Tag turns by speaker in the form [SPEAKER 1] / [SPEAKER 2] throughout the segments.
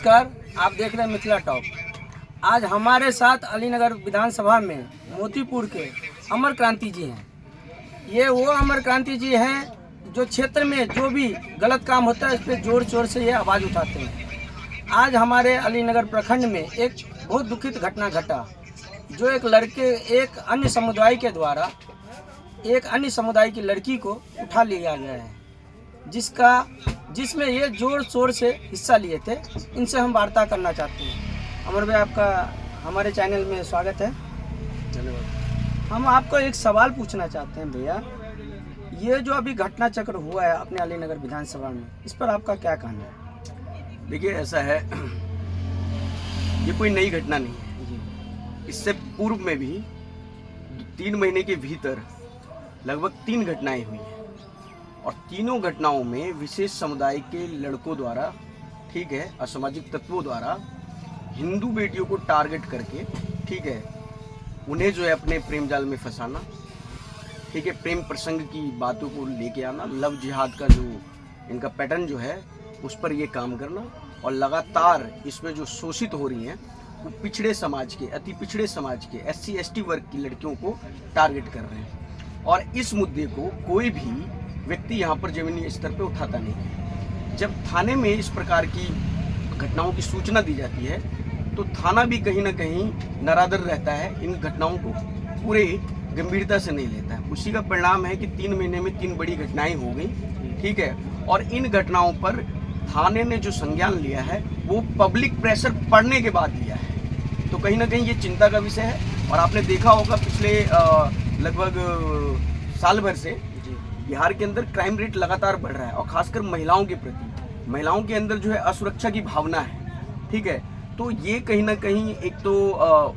[SPEAKER 1] नमस्कार, आप देख रहे हैं मिथिला टॉप। आज हमारे साथ अलीनगर विधानसभा में मोतीपुर के अमर क्रांति जी हैं। ये वो अमर क्रांति जी हैं जो क्षेत्र में जो भी गलत काम होता है उस पर जोर शोर से ये आवाज़ उठाते हैं। आज हमारे अलीनगर प्रखंड में एक बहुत दुखित घटना घटा, जो एक लड़के एक अन्य समुदाय के द्वारा एक अन्य समुदाय की लड़की को उठा लिया गया है, जिसमें ये जोर शोर से हिस्सा लिए थे। इनसे हम वार्ता करना चाहते हैं। अमर भाई, आपका हमारे चैनल में स्वागत है। धन्यवाद। हम आपको एक सवाल पूछना चाहते हैं भैया, ये जो अभी घटना चक्र हुआ है अपने अलीनगर विधानसभा में, इस पर आपका क्या कहना है?
[SPEAKER 2] देखिए, ऐसा है, ये कोई नई घटना नहीं है। इससे पूर्व में भी 3 महीने के भीतर लगभग 3 घटनाएं हुई हैं, और तीनों घटनाओं में विशेष समुदाय के लड़कों द्वारा, ठीक है, असामाजिक तत्वों द्वारा हिंदू बेटियों को टारगेट करके, ठीक है, उन्हें जो है अपने प्रेम जाल में फंसाना, ठीक है, प्रेम प्रसंग की बातों को लेके आना, लव जिहाद का जो इनका पैटर्न जो है उस पर ये काम करना, और लगातार इसमें जो शोषित हो रही हैं वो पिछड़े समाज के, अति पिछड़े समाज के SC ST वर्ग की लड़कियों को टारगेट कर रहे हैं। और इस मुद्दे को कोई भी व्यक्ति यहाँ पर जमीनी स्तर पे उठाता नहीं है। जब थाने में इस प्रकार की घटनाओं की सूचना दी जाती है तो थाना भी कहीं ना कहीं नरादर रहता है, इन घटनाओं को पूरे गंभीरता से नहीं लेता है। उसी का परिणाम है कि 3 महीने में 3 बड़ी घटनाएं हो गई, ठीक है, और इन घटनाओं पर थाने ने जो संज्ञान लिया है वो पब्लिक प्रेशर पड़ने के बाद लिया है। तो कहीं ना कहीं ये चिंता का विषय है। और आपने देखा होगा पिछले लगभग साल भर से बिहार के अंदर क्राइम रेट लगातार बढ़ रहा है, और खासकर महिलाओं के प्रति, महिलाओं के अंदर जो है असुरक्षा की भावना है, ठीक है। तो ये कहीं ना कहीं एक तो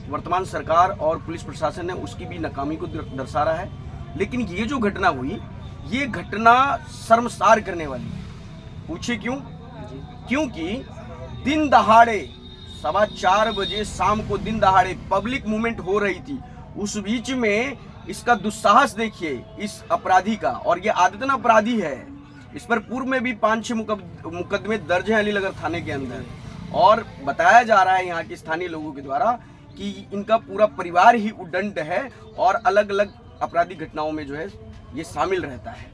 [SPEAKER 2] वर्तमान सरकार और पुलिस प्रशासन है उसकी भी नाकामी को दर्शा रहा है। लेकिन ये जो घटना हुई, ये घटना शर्मसार करने वाली है। पूछिए क्यों? क्योंकि दिन दहाड़े 4:15 बजे शाम को दिन दहाड़े पब्लिक मूवमेंट हो रही थी, उस बीच में इसका दुस्साहस देखिए इस अपराधी का। और ये आदतन अपराधी है, इस पर पूर्व में भी 5-6 मुकदमे दर्ज हैं अलीनगर थाने के अंदर, और बताया जा रहा है यहाँ के स्थानीय लोगों के द्वारा कि इनका पूरा परिवार ही उद्दंड है और अलग अलग आपराधिक घटनाओं में जो है ये शामिल रहता है।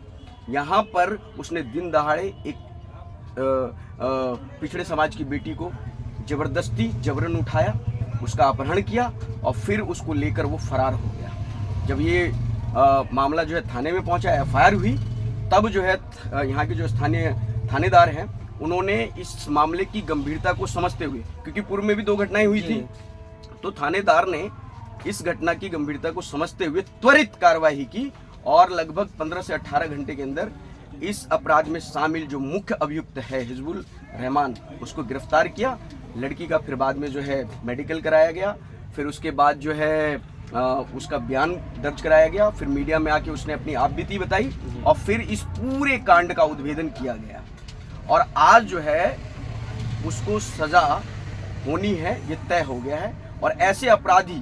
[SPEAKER 2] यहाँ पर उसने दिन दहाड़े एक पिछड़े समाज की बेटी को जबरदस्ती जबरन उठाया, उसका अपहरण किया, और फिर उसको लेकर वो फरार हो गया। जब ये मामला जो है थाने में पहुंचा, FIR हुई, तब जो है यहाँ के जो स्थानीय थानेदार हैं उन्होंने इस मामले की गंभीरता को समझते हुए, क्योंकि पूर्व में भी 2 घटनाएं हुई थी, तो थानेदार ने इस घटना की गंभीरता को समझते हुए त्वरित कार्रवाई की, और लगभग 15 से 18 घंटे के अंदर इस अपराध में शामिल जो मुख्य अभियुक्त है हिजबुल रहमान, उसको गिरफ्तार किया। लड़की का फिर बाद में जो है मेडिकल कराया गया, फिर उसके बाद जो है उसका बयान दर्ज कराया गया, फिर मीडिया में आके उसने अपनी आपबीती बताई, और फिर इस पूरे कांड का उद्भेदन किया गया। और आज जो है उसको सजा होनी है, ये तय हो गया है। और ऐसे अपराधी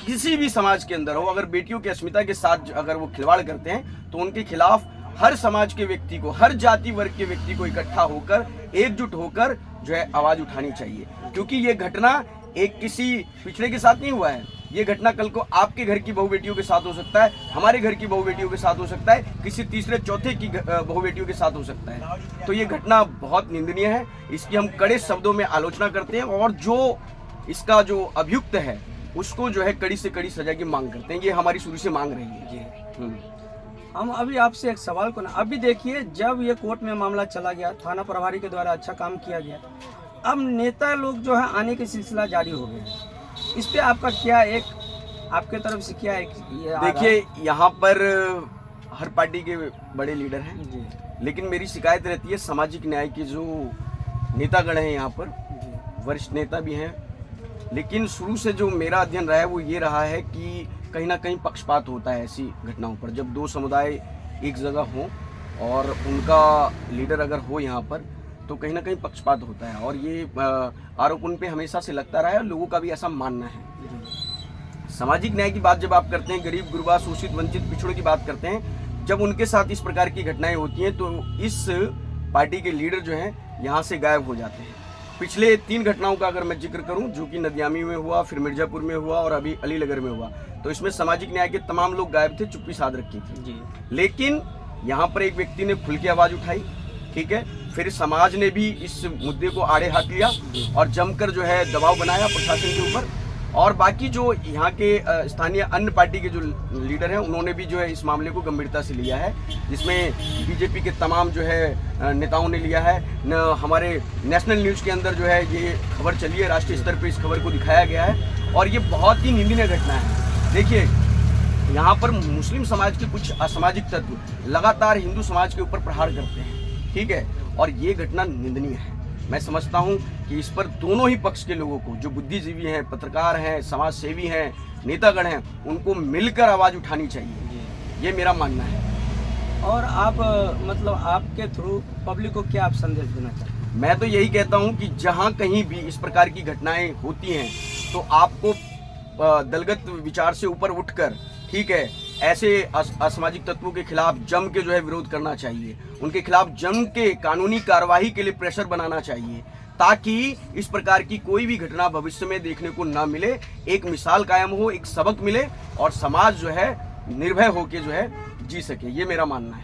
[SPEAKER 2] किसी भी समाज के अंदर हो, अगर बेटियों की अस्मिता के साथ अगर वो खिलवाड़ करते हैं तो उनके खिलाफ हर समाज के व्यक्ति को, हर जाति वर्ग के व्यक्ति को इकट्ठा होकर, एकजुट होकर जो है आवाज उठानी चाहिए। क्योंकि ये घटना एक किसी पिछड़े के साथ नहीं हुआ है, ये घटना कल को आपके घर की बहू बेटियों के साथ हो सकता है, हमारे घर की बहू बेटियों के साथ हो सकता है, किसी तीसरे चौथे की बहू बेटियों के साथ हो सकता है। तो ये घटना बहुत निंदनीय है, इसकी हम कड़े शब्दों में आलोचना करते हैं, और जो इसका जो अभियुक्त है उसको जो है कड़ी से कड़ी सजा की मांग करते हैं। ये हमारी शुरू से मांग रही है।
[SPEAKER 1] हम अभी आपसे एक सवाल को अभी देखिए, जब ये कोर्ट में मामला चला गया, थाना प्रभारी के द्वारा अच्छा काम किया गया, अब नेता लोग जो है आने की सिलसिला जारी हो गया, इस पे आपका क्या, एक आपके तरफ से क्या एक
[SPEAKER 2] देखिए, यहाँ पर हर पार्टी के बड़े लीडर हैं, लेकिन मेरी शिकायत रहती है सामाजिक न्याय के जो नेतागण हैं, यहाँ पर वरिष्ठ नेता भी हैं, लेकिन शुरू से जो मेरा अध्ययन रहा है वो ये रहा है कि कहीं ना कहीं पक्षपात होता है ऐसी घटनाओं पर। जब 2 समुदाय एक जगह हों और उनका लीडर अगर हो यहाँ पर, तो कहीं ना कहीं पक्षपात होता है, और ये आरोप उन पे हमेशा से लगता रहा है, लोगों का भी ऐसा मानना है। सामाजिक न्याय की बात जब आप करते हैं, गरीब गुरबा शोषित वंचित पिछड़ों की बात करते हैं, जब उनके साथ इस प्रकार की घटनाएं होती हैं तो इस पार्टी के लीडर जो हैं यहाँ से गायब हो जाते हैं। पिछले 3 घटनाओं का अगर मैं जिक्र करूं, जो कि नदियामी में हुआ, फिर मिर्जापुर में हुआ और अभी अलीनगर में हुआ, तो इसमें सामाजिक न्याय के तमाम लोग गायब थे, चुप्पी साध रखी थी
[SPEAKER 1] जी।
[SPEAKER 2] लेकिन यहाँ पर एक व्यक्ति ने खुल के आवाज उठाई, ठीक है, फिर समाज ने भी इस मुद्दे को आड़े हाथ लिया और जमकर जो है दबाव बनाया प्रशासन के ऊपर। और बाकी जो यहाँ के स्थानीय अन्य पार्टी के जो लीडर हैं उन्होंने भी जो है इस मामले को गंभीरता से लिया है, जिसमें बीजेपी के तमाम जो है नेताओं ने लिया है। हमारे नेशनल न्यूज़ के अंदर जो है ये खबर चली है, राष्ट्रीय स्तर पे इस खबर को दिखाया गया है और ये बहुत ही निंदनीय घटना है। देखिए, यहाँ पर मुस्लिम समाज के कुछ असामाजिक तत्व लगातार हिंदू समाज के ऊपर प्रहार करते हैं, ठीक है, और ये घटना निंदनीय है। मैं समझता हूँ कि इस पर दोनों ही पक्ष के लोगों को, जो बुद्धिजीवी हैं, पत्रकार हैं, समाज सेवी हैं, नेतागण हैं, उनको मिलकर आवाज़ उठानी चाहिए, ये मेरा मानना है।
[SPEAKER 1] और आप मतलब आपके थ्रू पब्लिक को क्या आप संदेश देना चाहते हैं?
[SPEAKER 2] मैं तो यही कहता हूँ कि जहाँ कहीं भी इस प्रकार की घटनाएं होती हैं तो आपको दलगत विचार से ऊपर उठकर, ठीक है, ऐसे असामाजिक तत्वों के खिलाफ जम के जो है विरोध करना चाहिए, उनके खिलाफ जम के कानूनी कार्रवाई के लिए प्रेशर बनाना चाहिए, ताकि इस प्रकार की कोई भी घटना भविष्य में देखने को ना मिले, एक मिसाल कायम हो, एक सबक मिले और समाज जो है निर्भय होकर जो है जी सके, ये मेरा मानना है।